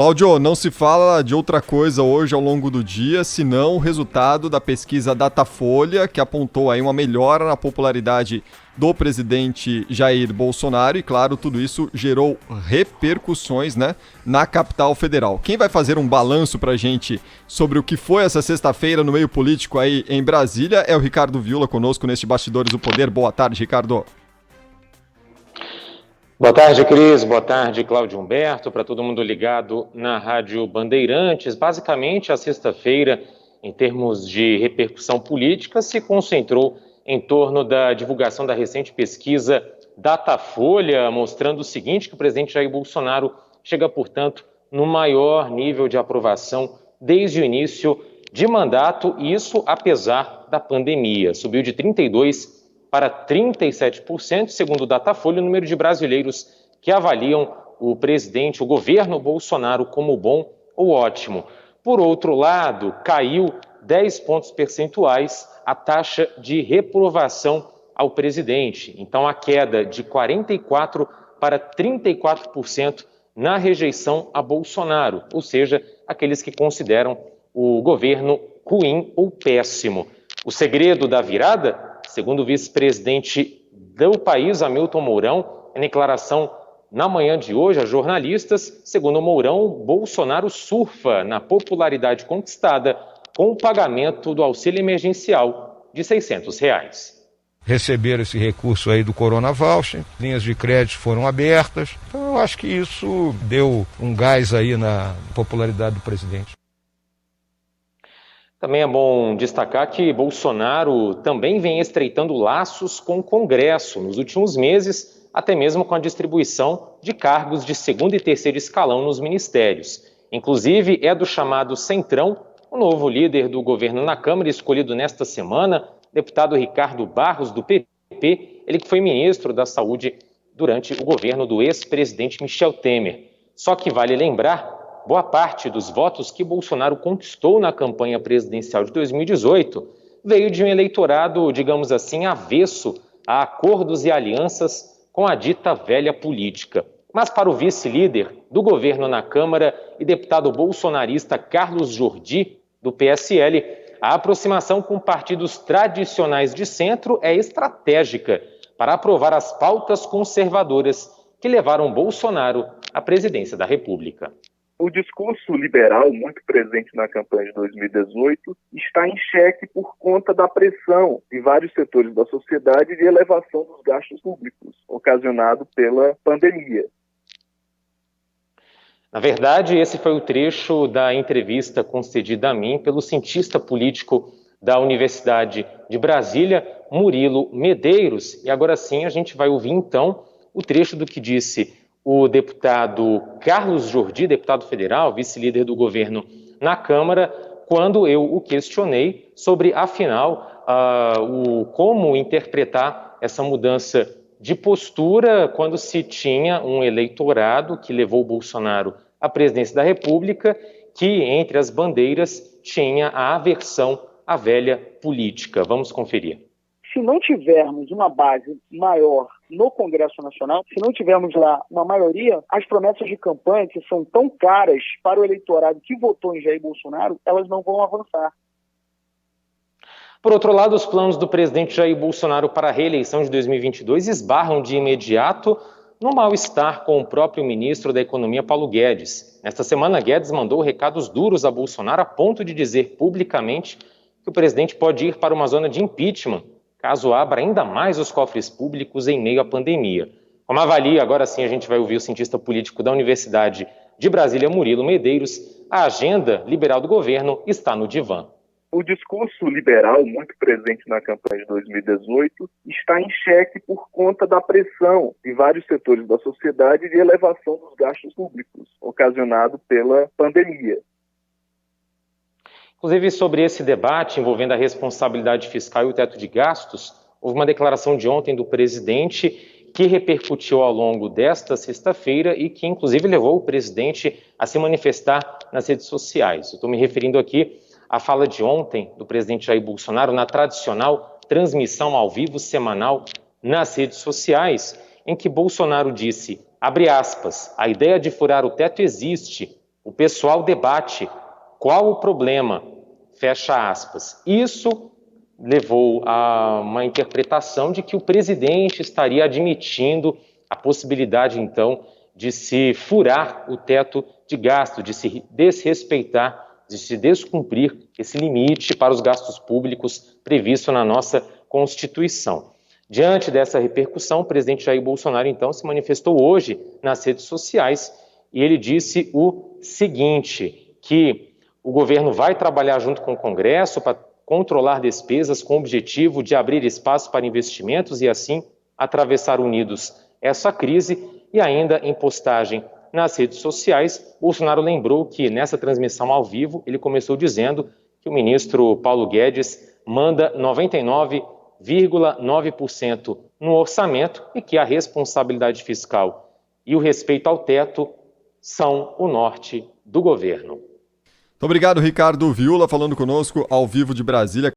Cláudio, não se fala de outra coisa hoje ao longo do dia, senão o resultado da pesquisa Datafolha, que apontou aí uma melhora na popularidade do presidente Jair Bolsonaro e, claro, tudo isso gerou repercussões, né, na capital federal. Quem vai fazer um balanço pra gente sobre o que foi essa sexta-feira no meio político aí em Brasília é o Ricardo Viola conosco neste Bastidores do Poder. Boa tarde, Ricardo. Boa tarde, Cris. Boa tarde, Cláudio Humberto, para todo mundo ligado na Rádio Bandeirantes. Basicamente, a sexta-feira, em termos de repercussão política, se concentrou em torno da divulgação da recente pesquisa Datafolha, mostrando o seguinte, que o presidente Jair Bolsonaro chega, portanto, no maior nível de aprovação desde o início de mandato, e isso apesar da pandemia. Subiu de 32% para 37%, segundo o Datafolha, o número de brasileiros que avaliam o presidente, o governo Bolsonaro como bom ou ótimo. Por outro lado, caiu 10 pontos percentuais a taxa de reprovação ao presidente. Então, a queda de 44% para 34% na rejeição a Bolsonaro, ou seja, aqueles que consideram o governo ruim ou péssimo. O segredo da virada? Segundo o vice-presidente do país, Hamilton Mourão, em declaração na manhã de hoje a jornalistas, segundo Mourão, Bolsonaro surfa na popularidade conquistada com o pagamento do auxílio emergencial de R$600. Receberam esse recurso aí do Corona Voucher, linhas de crédito foram abertas, então eu acho que isso deu um gás aí na popularidade do presidente. Também é bom destacar que Bolsonaro também vem estreitando laços com o Congresso nos últimos meses, até mesmo com a distribuição de cargos de segundo e terceiro escalão nos ministérios. Inclusive, é do chamado Centrão, o novo líder do governo na Câmara, escolhido nesta semana, deputado Ricardo Barros, do PP, ele que foi ministro da Saúde durante o governo do ex-presidente Michel Temer. Só que vale lembrar, boa parte dos votos que Bolsonaro conquistou na campanha presidencial de 2018 veio de um eleitorado, digamos assim, avesso a acordos e alianças com a dita velha política. Mas para o vice-líder do governo na Câmara e deputado bolsonarista Carlos Jordi, do PSL, a aproximação com partidos tradicionais de centro é estratégica para aprovar as pautas conservadoras que levaram Bolsonaro à presidência da República. O discurso liberal, muito presente na campanha de 2018, está em xeque por conta da pressão de vários setores da sociedade de elevação dos gastos públicos, ocasionado pela pandemia. Na verdade, esse foi o trecho da entrevista concedida a mim pelo cientista político da Universidade de Brasília, Murilo Medeiros. E agora sim a gente vai ouvir então o trecho do que disse o deputado Carlos Jordi, deputado federal, vice-líder do governo na Câmara, quando eu o questionei sobre, afinal, como interpretar essa mudança de postura quando se tinha um eleitorado que levou Bolsonaro à presidência da República, que entre as bandeiras tinha a aversão à velha política. Vamos conferir. Se não tivermos uma base maior no Congresso Nacional, se não tivermos lá uma maioria, as promessas de campanha, que são tão caras para o eleitorado que votou em Jair Bolsonaro, elas não vão avançar. Por outro lado, os planos do presidente Jair Bolsonaro para a reeleição de 2022 esbarram de imediato no mal-estar com o próprio ministro da Economia, Paulo Guedes. Nesta semana, Guedes mandou recados duros a Bolsonaro a ponto de dizer publicamente que o presidente pode ir para uma zona de impeachment, caso abra ainda mais os cofres públicos em meio à pandemia. Como avalia, agora sim a gente vai ouvir o cientista político da Universidade de Brasília, Murilo Medeiros, a agenda liberal do governo está no divã. O discurso liberal, muito presente na campanha de 2018, está em xeque por conta da pressão de vários setores da sociedade de elevação dos gastos públicos, ocasionado pela pandemia. Inclusive, sobre esse debate envolvendo a responsabilidade fiscal e o teto de gastos, houve uma declaração de ontem do presidente que repercutiu ao longo desta sexta-feira e que, inclusive, levou o presidente a se manifestar nas redes sociais. Eu estou me referindo aqui à fala de ontem do presidente Jair Bolsonaro na tradicional transmissão ao vivo semanal nas redes sociais, em que Bolsonaro disse, abre aspas, a ideia de furar o teto existe, O pessoal debate qual o problema, fecha aspas. Isso levou a uma interpretação de que o presidente estaria admitindo a possibilidade, então, de se furar o teto de gasto, de se desrespeitar, de se descumprir esse limite para os gastos públicos previsto na nossa Constituição. Diante dessa repercussão, o presidente Jair Bolsonaro, então, se manifestou hoje nas redes sociais e ele disse o seguinte, que o governo vai trabalhar junto com o Congresso para controlar despesas com o objetivo de abrir espaço para investimentos e, assim, atravessar unidos essa crise. E ainda em postagem nas redes sociais, Bolsonaro lembrou que nessa transmissão ao vivo ele começou dizendo que o ministro Paulo Guedes manda 99,9% no orçamento e que a responsabilidade fiscal e o respeito ao teto são o norte do governo. Muito obrigado, Ricardo Viola, falando conosco ao vivo de Brasília.